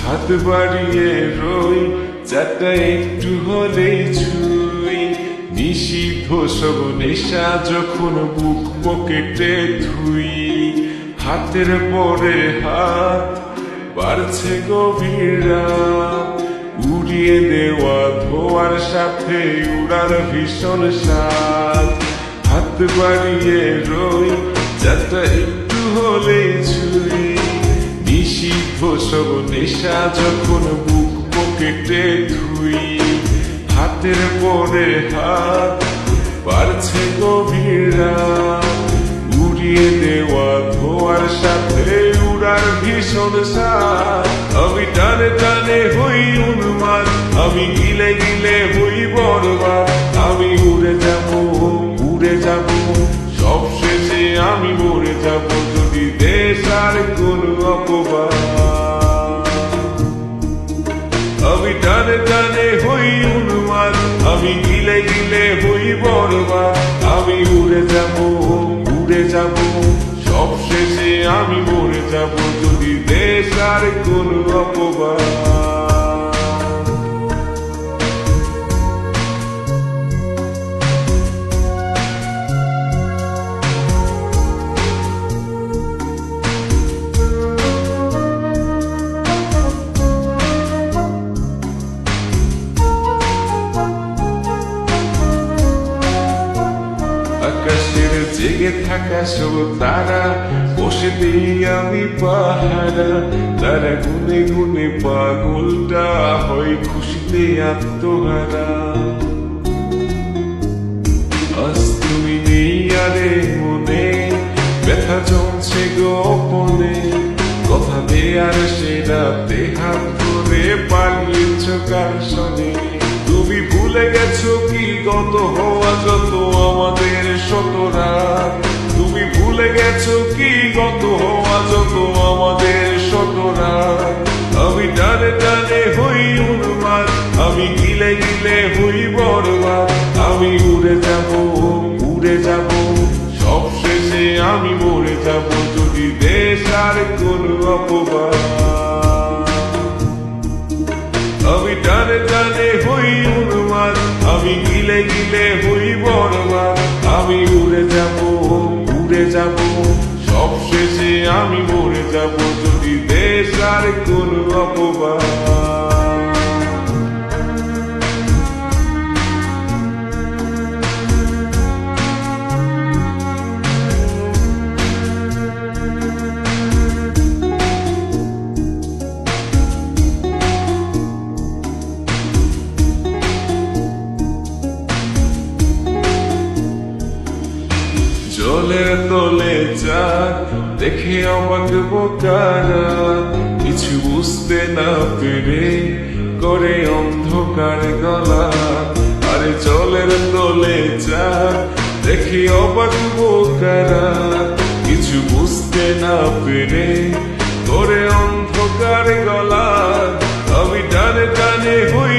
হাত বাড়িয়ে রই চাটা একটু হলেই ছুঁই নিষিদ্ধ সব নেশা যখন বুক পকেটে ধুই হাতের পরে হাত বাড়ছে গভীর রাত উড়িয়ে দেওয়া ধোয়ার সাথে উড়ার ভীষণ স্বাদ হাত বাড়িয়ে রই চাটা একটু হলেই ছুঁই নিষিদ্ধ সব নেশা যখন বুক পকেটে ধুই হাতের পরে হাত বাড়ছে গভীর রাত উড়িয়ে দেওয়া ধোয়ার সাথে উড়ার ভীষণ স্বাদ আমি টানে টানে হই উন্মাদ আমি গিলে গিলে হই বরবাদ আমি উড়ে যাব সব শেষে আমি মরে যাব যদি দেশ আর কোন অপবাদ আমি টানে টানে হই উন্মাদ আমি গিলে গিলে হই বরবাদ আমি উড়ে যাব সব শেষে আমি মরে যাব যদি দেশ আর কোন অপবাদ আকাশের জেগে থাকা সব তারা বসে দিই আমি পাহারা তারা গুনে গুনে পাগলটা হয় খুশিতে আত্মহারা আজ তুমি নেই আরে মনে ব্যথা জমছে গোপনে কথা দেয়ার সে রাতে হাত ধরে পালিয়েছ কার শোনে তুমি ভুলে গেছো কি গত হওয়া যত আমাদের শতরাত তুমি ভুলে গেছো কি গত হওয়া যত আমাদের শতরাত আমি টানে টানে হই উন্মাদ আমি গিলে গিলে হই বরবাদ আমি উড়ে যাব সব শেষে আমি মরে যাব যদি দেশ আর কোন অপবাদ আমি টানে টানে হই উন্মাদ আমি গিলে গিলে হই বরবাদ আমি উড়ে যাব সব শেষে আমি মরে যাব যদি দেশ আর কোন অপবাদ জলের তলে চাঁদ দেখে অবাক বোকারা কিছু বুঝতে না পেরে করে অন্ধকার গলা আরে জলের তলে চাঁদ দেখে অবাক বোকারা কিছু বুঝতে না পেরে করে অন্ধকার গলা আমি টানে টানে হই